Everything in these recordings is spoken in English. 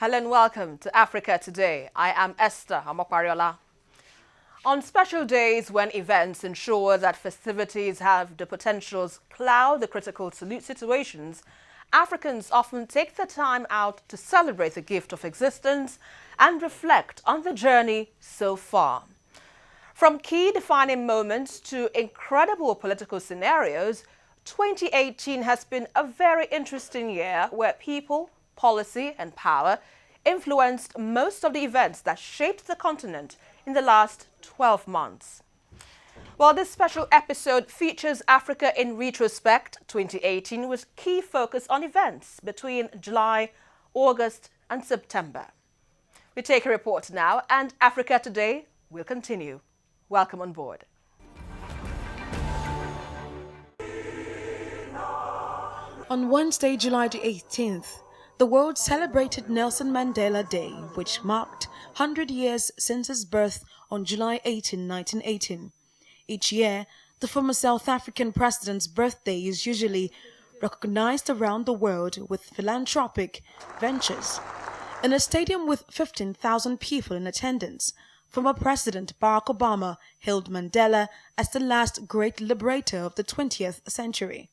Hello and welcome to Africa Today. I am Esther Amokwariola. On special days when events ensure that festivities have the potentials cloud the critical situations, Africans often take the time out to celebrate the gift of existence and reflect on the journey so far. From key defining moments to incredible political scenarios, 2018 has been a very interesting year where people, policy and power influenced most of the events that shaped the continent in the last 12 months. Well, this special episode features Africa in Retrospect 2018 with key focus on events between July, August and September. We take a report now and Africa Today will continue. Welcome on board. On Wednesday, July the 18th, the world celebrated Nelson Mandela Day, which marked 100 years since his birth on July 18, 1918. Each year, the former South African president's birthday is usually recognized around the world with philanthropic ventures. In a stadium with 15,000 people in attendance, former President Barack Obama hailed Mandela as the last great liberator of the 20th century.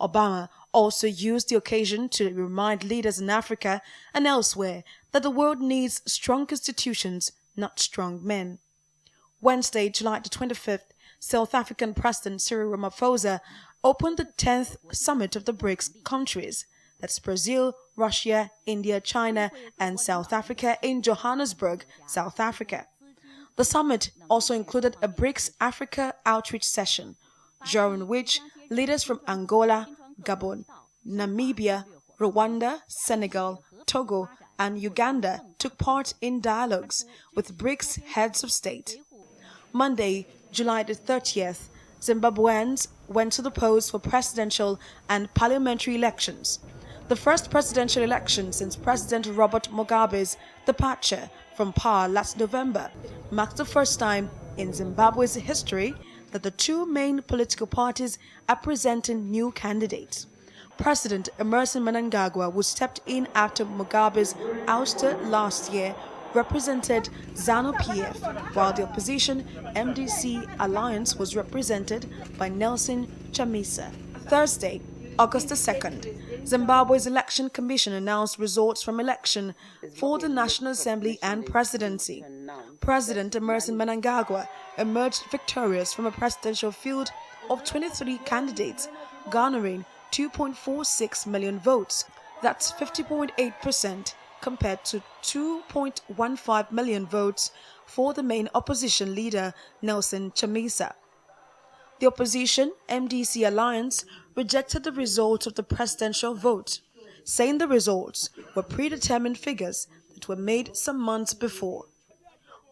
Obama also used the occasion to remind leaders in Africa and elsewhere that the world needs strong institutions, not strong men. Wednesday, July the 25th, South African President Cyril Ramaphosa opened the 10th summit of the BRICS countries, that's Brazil, Russia, India, China, and South Africa in Johannesburg, South Africa. The summit also included a BRICS Africa outreach session, during which leaders from Angola, Gabon, Namibia, Rwanda, Senegal, Togo, and Uganda took part in dialogues with BRICS heads of state. Monday, July the 30th, Zimbabweans went to the polls for presidential and parliamentary elections. The first presidential election since President Robert Mugabe's departure from power last November marks the first time in Zimbabwe's history that the two main political parties are presenting new candidates. President Emmerson Mnangagwa, who stepped in after Mugabe's ouster last year, represented ZANU-PF, while the opposition MDC alliance was represented by Nelson Chamisa. Thursday, August 2nd, Zimbabwe's Election Commission announced results from election for the National Assembly and presidency. President Emmerson Mnangagwa emerged victorious from a presidential field of 23 candidates, garnering 2.46 million votes. That's 50.8% compared to 2.15 million votes for the main opposition leader, Nelson Chamisa. The opposition MDC alliance rejected the results of the presidential vote, saying the results were predetermined figures that were made some months before.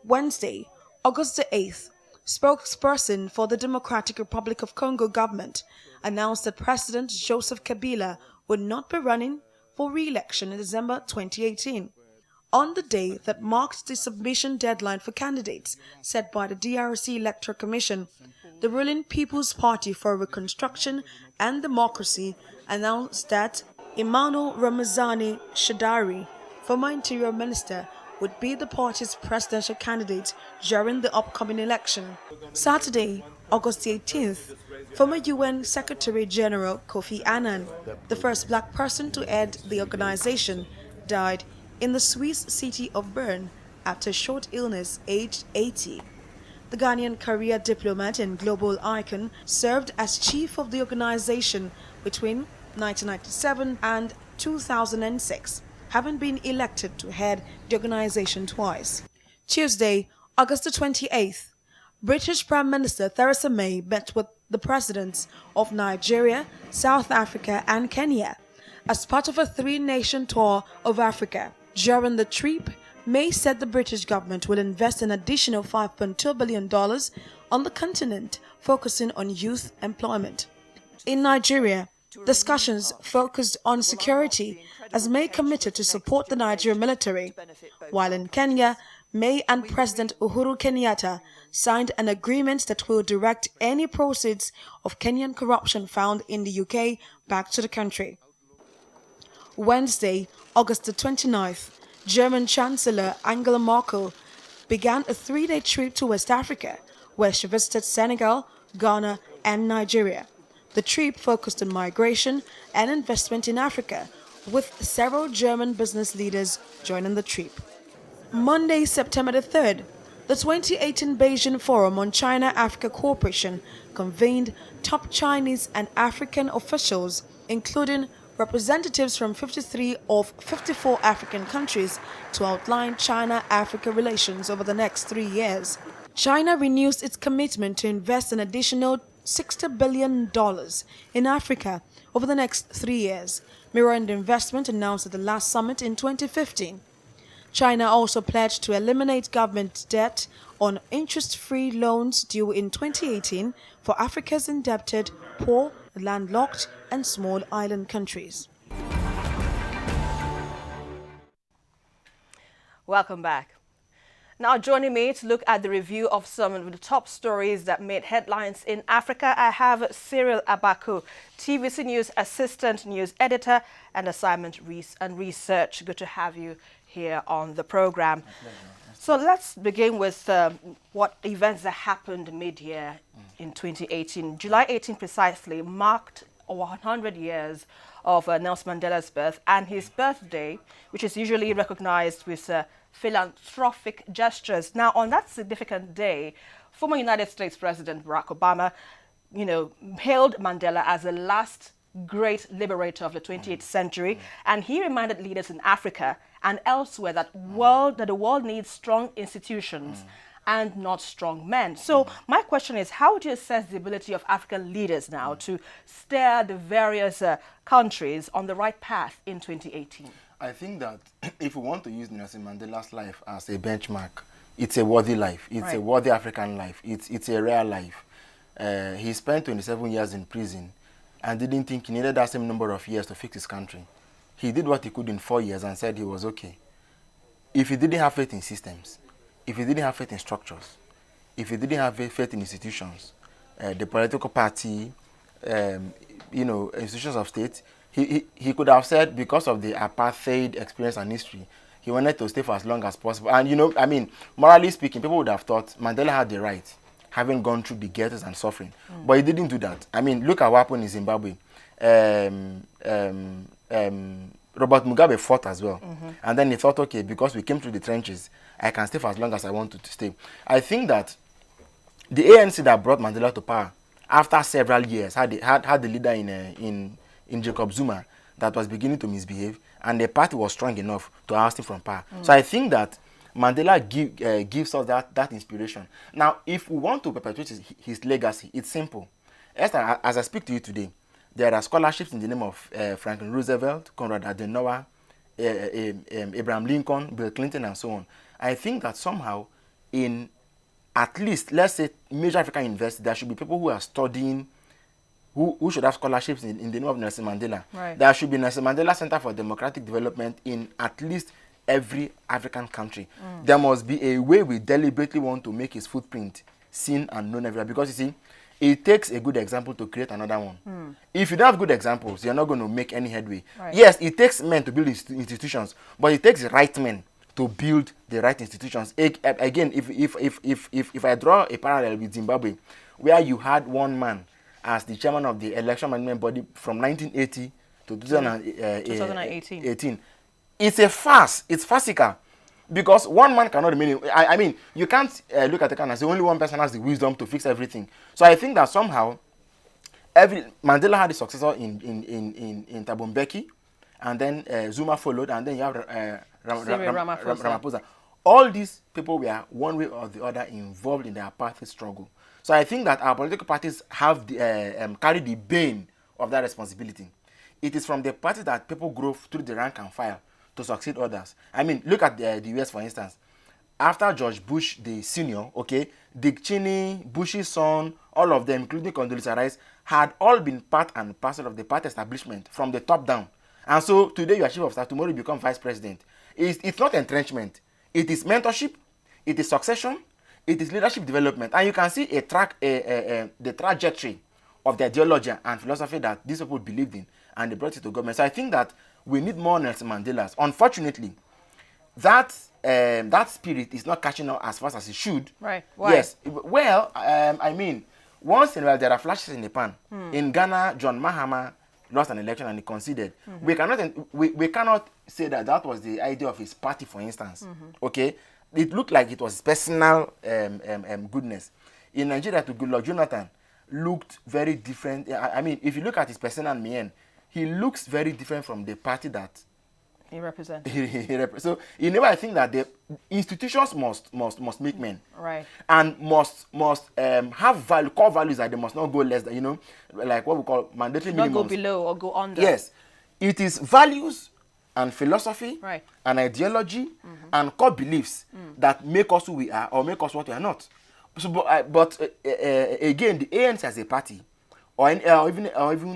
Wednesday, August the 8th, spokesperson for the Democratic Republic of Congo government announced that President Joseph Kabila would not be running for re-election in December 2018. On the day that marked the submission deadline for candidates set by the DRC Electoral Commission, the ruling People's Party for Reconstruction and Democracy announced that Emmanuel Ramazani Shadari, former Interior Minister, would be the party's presidential candidate during the upcoming election. Saturday, August 18th, former UN Secretary General Kofi Annan, the first black person to head the organization, died in the Swiss city of Bern after a short illness aged 80. The Ghanaian career diplomat and global icon served as chief of the organization between 1997 and 2006, having been elected to head the organization twice. Tuesday, August the 28th, British Prime Minister Theresa May met with the presidents of Nigeria, South Africa and Kenya as part of a three-nation tour of Africa. During the trip, May said the British government will invest an additional $5.2 billion on the continent, focusing on youth employment. In Nigeria, discussions focused on security as May committed to support the Nigerian military, while in Kenya, May and President Uhuru Kenyatta signed an agreement that will direct any proceeds of Kenyan corruption found in the UK back to the country. Wednesday, August the 29th, German Chancellor Angela Merkel began a 3-day trip to West Africa, where she visited Senegal, Ghana, and Nigeria. The trip focused on migration and investment in Africa, with several German business leaders joining the trip. Monday, September the 3rd, the 2018 Beijing Forum on China-Africa Cooperation convened top Chinese and African officials, including representatives from 53 of 54 African countries, to outline China-Africa relations over the next 3 years. China renews its commitment to invest an additional $60 billion in Africa over the next 3 years, mirroring the investment announced at the last summit in 2015. China also pledged to eliminate government debt on interest-free loans due in 2018 for Africa's indebted, poor, landlocked, and small island countries. Welcome back. Now joining me to look at the review of some of the top stories that made headlines in Africa, I have Cyril Abaku, TVC News Assistant News Editor and Assignment and Research. Good to have you here on the program. So let's begin with what events that happened mid-year in 2018. July 18 precisely marked 100 years of Nelson Mandela's birth, and his birthday, which is usually recognized with philanthropic gestures. Now, on that significant day, former United States President Barack Obama, hailed Mandela as the last great liberator of the 28th century, and he reminded leaders in Africa and elsewhere that the world needs strong institutions and not strong men. So my question is, how would you assess the ability of African leaders now to steer the various countries on the right path in 2018? I think that if we want to use Nelson Mandela's life as a benchmark, it's a worthy life. It's a worthy African life. It's a rare life. He spent 27 years in prison and didn't think he needed that same number of years to fix his country. He did what he could in 4 years and said he was okay. If he didn't have faith in systems, if he didn't have faith in structures, if he didn't have faith in institutions, the political party, institutions of state, he could have said, because of the apartheid experience and history, he wanted to stay for as long as possible. And, morally speaking, people would have thought Mandela had the right, having gone through the ghettos and suffering. But he didn't do that. Look at what happened in Zimbabwe. Robert Mugabe fought as well. And then he thought, okay, because we came through the trenches, I can stay for as long as I want to stay. I think that the ANC that brought Mandela to power, after several years, had the leader in Jacob Zuma that was beginning to misbehave, and the party was strong enough to oust him from power. So I think that Mandela gives us that inspiration. Now, if we want to perpetuate his legacy, it's simple. Esther, as I speak to you today, there are scholarships in the name of Franklin Roosevelt, Konrad Adenauer, Abraham Lincoln, Bill Clinton, and so on. I think that somehow in at least, let's say, major African universities, there should be people who are studying, who should have scholarships in the name of Nelson Mandela. Right. There should be Nelson Mandela Center for Democratic Development in at least every African country. There must be a way we deliberately want to make his footprint seen and known everywhere. Because, you see, it takes a good example to create another one. If you don't have good examples, you're not going to make any headway. Right. Yes, it takes men to build institutions, but it takes the right men to build the right institutions. Again, if I draw a parallel with Zimbabwe, where you had one man as the chairman of the election management body from 1980 to 2018, it's a farce. It's farcical. Because one man cannot remain. You can't look at the can and say only one person has the wisdom to fix everything. So I think that somehow, Mandela had a successor in Thabo Mbeki, and then Zuma followed, and then you have Ramaphosa. All these people were one way or the other involved in the apartheid struggle. So I think that our political parties have carry the bane of that responsibility. It is from the party that people grow through the rank and file to succeed others. Look at the US, for instance. After George Bush, the senior, Dick Cheney, Bush's son, all of them, including Condoleezza Rice, had all been part and parcel of the party establishment from the top down. And so today you are chief of staff, tomorrow you become vice president. It's not entrenchment. It is mentorship, it is succession, it is leadership development. And you can see the trajectory of the ideology and philosophy that these people believed in, and they brought it to government. So I think that we need more Nelson Mandelas. Unfortunately, that spirit is not catching on as fast as it should. Right. Why? Yes. Well, I mean, once in a while there are flashes in the pan. In Ghana, John Mahama lost an election and he conceded. We cannot say that was the idea of his party, for instance. Okay, it looked like it was personal goodness. In Nigeria, to Goodluck Jonathan looked very different. I mean, if you look at his personal mien, he looks very different from the party that he represents. So in a way, I think that the institutions must make men, right, and must have value, core values that they must not go less than, you know, like what we call mandatory minimums. Not go below or go under. Yes, it is values and philosophy, right, and ideology and core beliefs that make us who we are or make us what we are not. So, but again, the ANC as a party, or even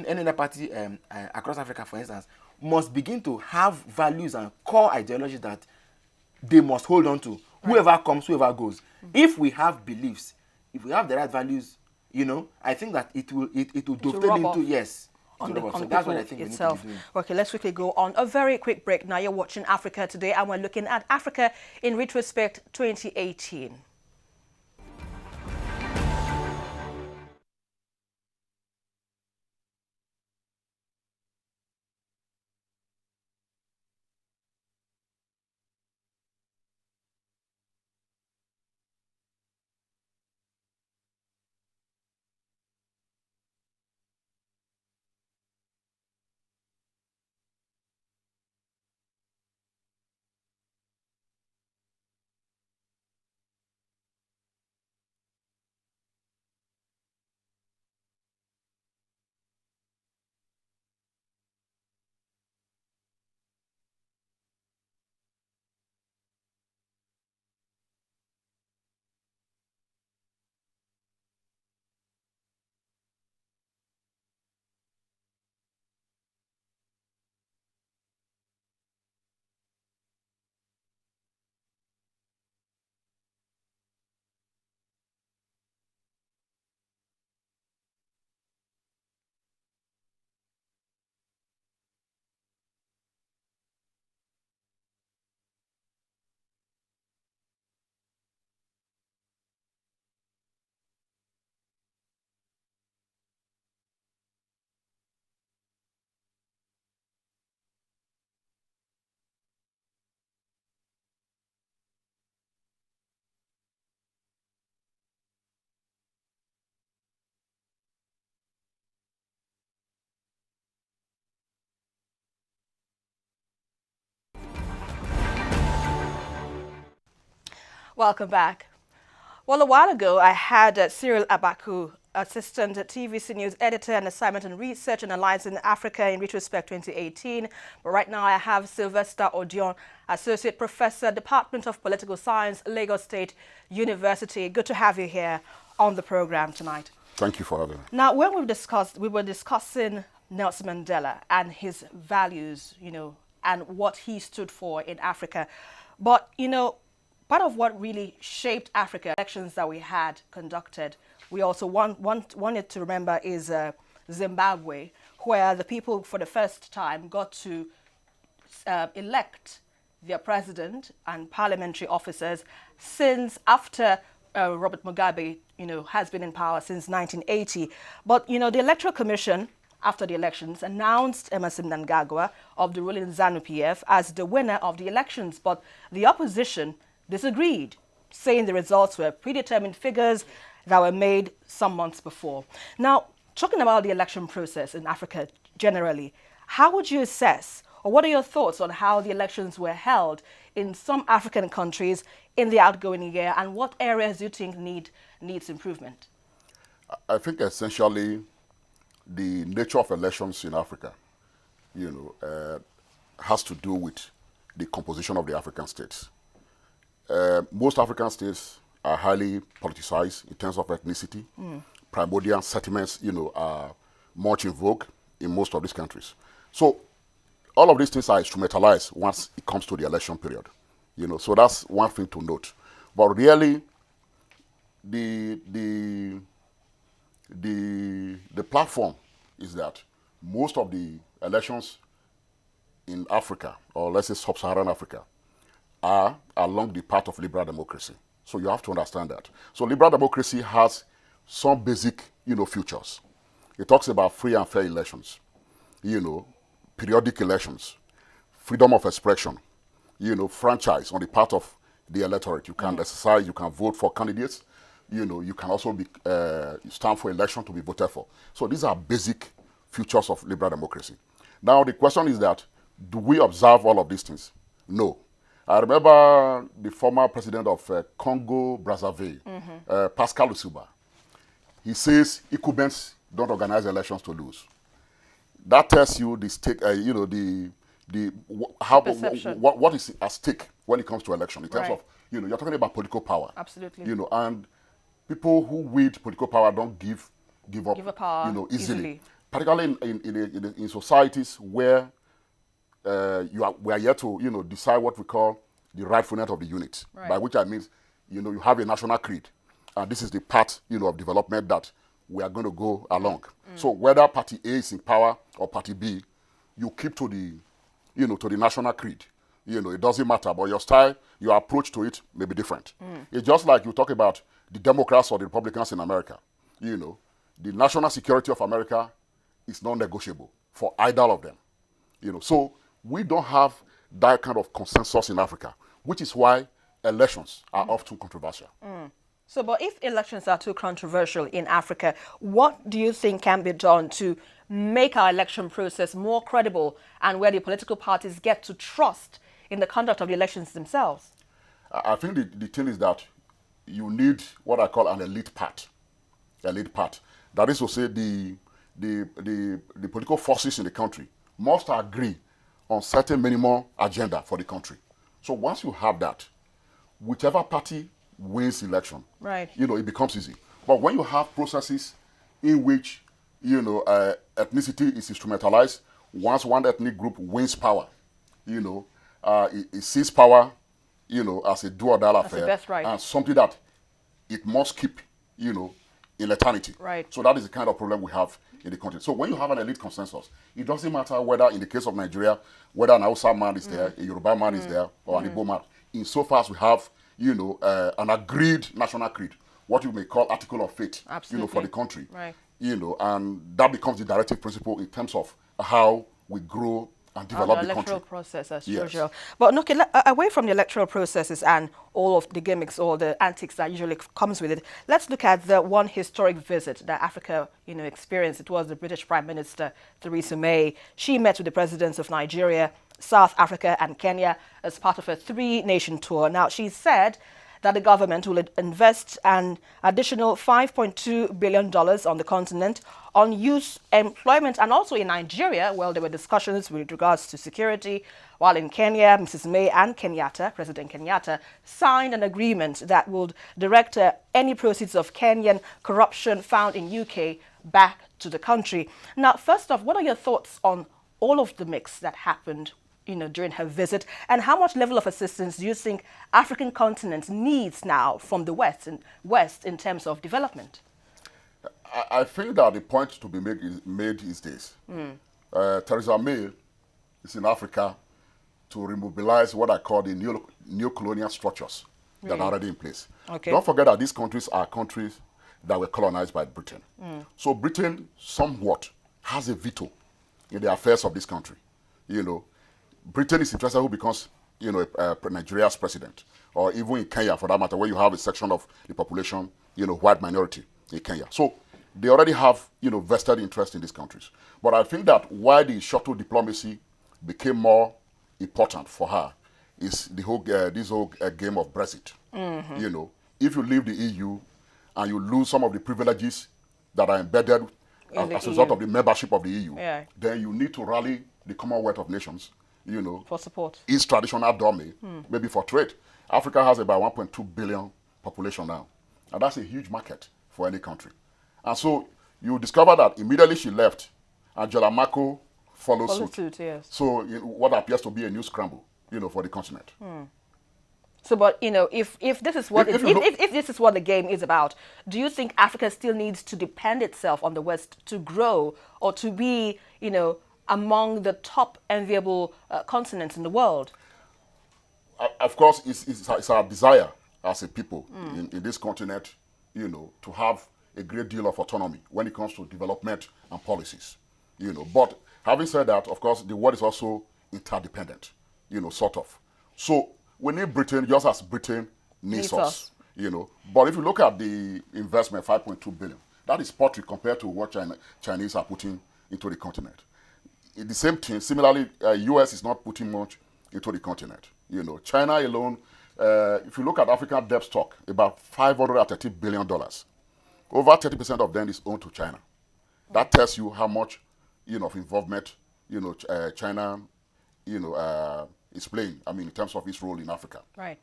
any other party across Africa, for instance, must begin to have values and core ideologies that they must hold on to. Right. Whoever comes, whoever goes. If we have beliefs, if we have the right values, you know, I think that it will dovetail into yes. On the so that's what I think itself. We need to be doing. Okay, let's quickly go on a very quick break. Now you're watching Africa Today, and we're looking at Africa in retrospect 2018. Welcome back. Well, a while ago, I had Cyril Abaku, Assistant TVC News Editor and Assignment on Research and Analyzing Africa in Retrospect 2018. But right now, I have Sylvester Odion, Associate Professor, Department of Political Science, Lagos State University. Good to have you here on the program tonight. Thank you for having me. Now, when we were discussing Nelson Mandela and his values, you know, and what he stood for in Africa. But, you know, part of what really shaped Africa, elections that we had conducted, we also wanted to remember is Zimbabwe, where the people for the first time got to elect their president and parliamentary officers since after Robert Mugabe, you know, has been in power since 1980. But, you know, the Electoral Commission, after the elections, announced Emmerson Mnangagwa of the ruling ZANU-PF as the winner of the elections. But the opposition disagreed, saying the results were predetermined figures that were made some months before. Now, talking about the election process in Africa generally, how would you assess, or what are your thoughts on how the elections were held in some African countries in the outgoing year, and what areas do you think needs improvement? I think essentially the nature of elections in Africa, you know, has to do with the composition of the African states. Most African states are highly politicized in terms of ethnicity. Primordial settlements, you know, are much in vogue in most of these countries. So all of these things are instrumentalized once it comes to the election period. You know, so that's one thing to note. But really, the platform is that most of the elections in Africa, or let's say sub-Saharan Africa, are along the path of liberal democracy. So you have to understand that. So liberal democracy has some basic, features. It talks about free and fair elections, periodic elections, freedom of expression, franchise on the part of the electorate. You can exercise, you can vote for candidates, you can also stand for election to be voted for. So these are basic features of liberal democracy. Now the question is that, do we observe all of these things? No. I remember the former president of Congo, Brazzaville, Pascal Lissouba. He says incumbents don't organize elections to lose. That tells you the stake, what is at stake when it comes to election in terms of, you're talking about political power. Absolutely. And people who wield political power don't give up power easily. Particularly in societies where we are yet to decide what we call the rightfulness of the unit, by which I mean you have a national creed, and this is the path of development that we are going to go along. So whether party A is in power or party B, you keep to the to the national creed. It doesn't matter, but your style, your approach to it may be different. It's just like you talk about the Democrats or the Republicans in America. The national security of America is non-negotiable for either of them. So we don't have that kind of consensus in Africa, which is why elections are often controversial. So, but if elections are too controversial in Africa, what do you think can be done to make our election process more credible and where the political parties get to trust in the conduct of the elections themselves? I think the thing is that you need what I call an elite part. Elite part. That is to say, the political forces in the country must agree on certain minimum agenda for the country. So once you have that, whichever party wins election, it becomes easy. But when you have processes in which ethnicity is instrumentalized, once one ethnic group wins power, it sees power, as a do-or-die affair, and something that it must keep, in eternity. So that is the kind of problem we have in the country. So when you have an elite consensus, it doesn't matter whether, in the case of Nigeria, whether an Hausa man is there, a Yoruba man is there, or an Igbo man. Insofar as we have, an agreed national creed, what you may call article of faith, for the country, and that becomes the directive principle in terms of how we grow and develop the electoral country. Process as usual. But okay, away from the electoral processes and all of the gimmicks or the antics that usually comes with it, let's look at the one historic visit that Africa, experienced. It was the British Prime Minister Theresa May. She met with the presidents of Nigeria, South Africa and Kenya as part of a 3-nation tour. Now, she said that the government will invest an additional $5.2 billion on the continent on youth employment, and also in Nigeria, well, there were discussions with regards to security, while in Kenya, Mrs. May and President Kenyatta, signed an agreement that would direct any proceeds of Kenyan corruption found in UK back to the country. Now, first off, what are your thoughts on all of the mix that happened during her visit, and how much level of assistance do you think African continent needs now from the West in terms of development? I think that the point to be made is this. Theresa May is in Africa to remobilize what I call the neo-colonial structures that are already in place. Don't forget that these countries are countries that were colonized by Britain. So Britain somewhat has a veto in the affairs of this country. Britain is interested who becomes, Nigeria's president, or even in Kenya, for that matter, where you have a section of the population, white minority in Kenya. So they already have, vested interest in these countries. But I think that why the shuttle diplomacy became more important for her is the whole this whole game of Brexit. If you leave the EU and you lose some of the privileges that are embedded as a result of the membership of the EU, then you need to rally the Commonwealth of Nations, for support. Its traditional domain, maybe for trade. Africa has about 1.2 billion population now, and that's a huge market for any country. And so you discover that immediately she left, Angela Merkel followed suit. Yes. So what appears to be a new scramble, for the continent. So, but if this is what if this is what the game is about, do you think Africa still needs to depend itself on the West to grow or to be, among the top enviable continents in the world? of course, it's our desire as a people in this continent, to have a great deal of autonomy when it comes to development and policies, But having said that, of course, the world is also interdependent, sort of. So we need Britain just as Britain needs us, But if you look at the investment, 5.2 billion, that is paltry compared to what Chinese are putting into the continent. The same thing, similarly, US is not putting much into the continent. China alone, if you look at African debt stock, about $530 billion. Over 30% of them is owned to China. That tells you how much, of involvement, China, is playing. I mean, in terms of its role in Africa. Right.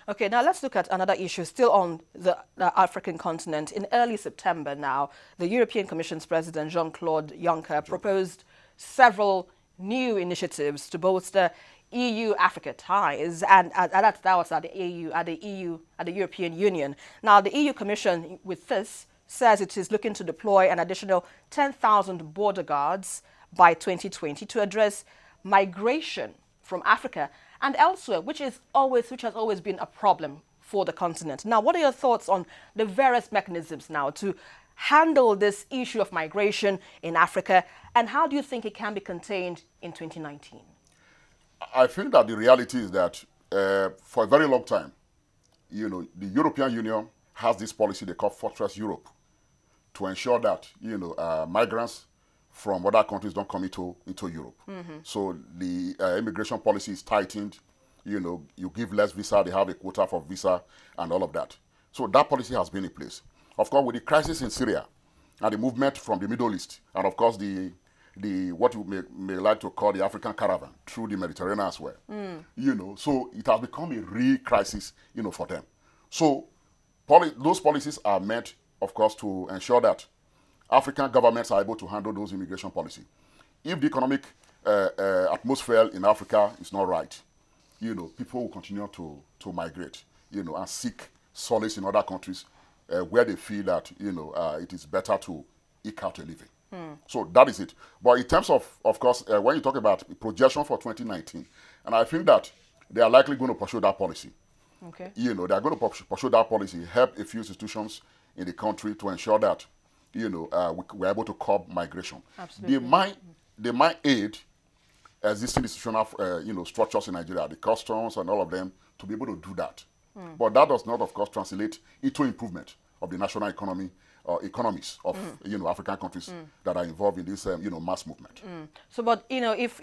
Okay, now let's look at another issue still on the African continent. In early September now, the European Commission's President Jean-Claude Juncker proposed several new initiatives to bolster EU-Africa ties, and that was at the European Union. Now, the EU Commission, with this, says it is looking to deploy an additional 10,000 border guards by 2020 to address migration from Africa and elsewhere, which has always been a problem for the continent. Now, what are your thoughts on the various mechanisms now to handle this issue of migration in Africa, and how do you think it can be contained in 2019? I think that the reality is that for a very long time, the European Union has this policy they call Fortress Europe to ensure that, migrants from other countries don't come into Europe. So the immigration policy is tightened. You give less visa, they have a quota for visa and all of that. So that policy has been in place. Of course, with the crisis in Syria and the movement from the Middle East, and of course the what you may like to call the African caravan through the Mediterranean as well. So it has become a real crisis, for them. So those policies are meant, of course, to ensure that African governments are able to handle those immigration policies. If the economic atmosphere in Africa is not right, people will continue to migrate, and seek solace in other countries where they feel that, it is better to eke out a living. So that is it. But in terms of course, when you talk about projection for 2019, and I think that they are likely going to pursue that policy. Okay. They are going to pursue that policy, help a few institutions in the country to ensure that, we're able to curb migration. Absolutely. They might aid existing institutional, structures in Nigeria, the customs and all of them, to be able to do that. But that does not, of course, translate into improvement of the national economy or economies of African countries that are involved in this mass movement. So, but if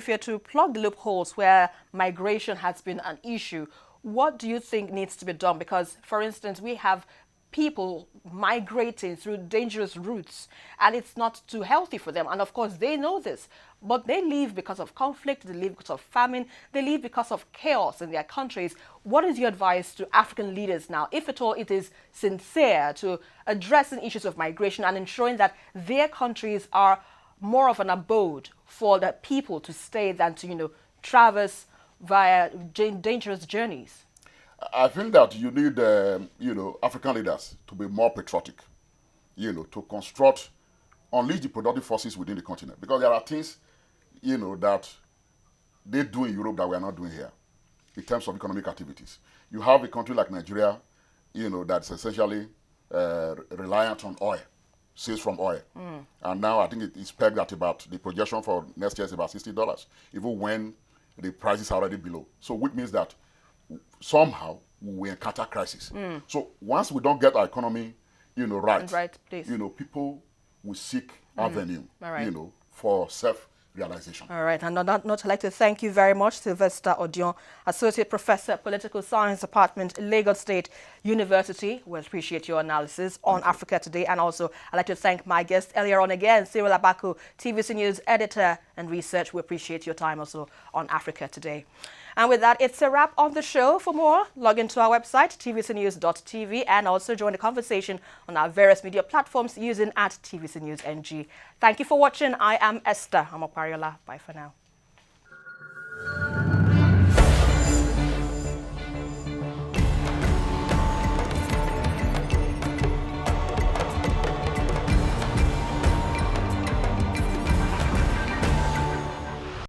you're to plug the loopholes where migration has been an issue, what do you think needs to be done? Because, for instance, we have people migrating through dangerous routes, and it's not too healthy for them. And of course, they know this, but they leave because of conflict, they leave because of famine, they leave because of chaos in their countries. What is your advice to African leaders now, if at all it is sincere, to addressing issues of migration and ensuring that their countries are more of an abode for the people to stay than to, traverse via dangerous journeys? I think that you need, African leaders to be more patriotic, to unleash the productive forces within the continent. Because there are things, that they do in Europe that we are not doing here in terms of economic activities. You have a country like Nigeria, that's essentially reliant on oil, sales from oil. And now I think it is pegged at about, the projection for next year is about $60, even when the prices are already below. So which means that somehow we encounter crisis. So once we don't get our economy, right, people will seek avenue, for self-realization. All right, and on that note, I'd like to thank you very much, Sylvester Odion, Associate Professor, Political Science Department, Lagos State University. We appreciate your analysis on Africa Today. And also, I'd like to thank my guest earlier on again, Cyril Abaku, TVC News Editor and Research. We appreciate your time also on Africa Today. And with that, it's a wrap on the show. For more, log into our website, tvcnews.tv, and also join the conversation on our various media platforms using @TVC News NG. Thank you for watching. I am Esther Amopariola. Bye for now.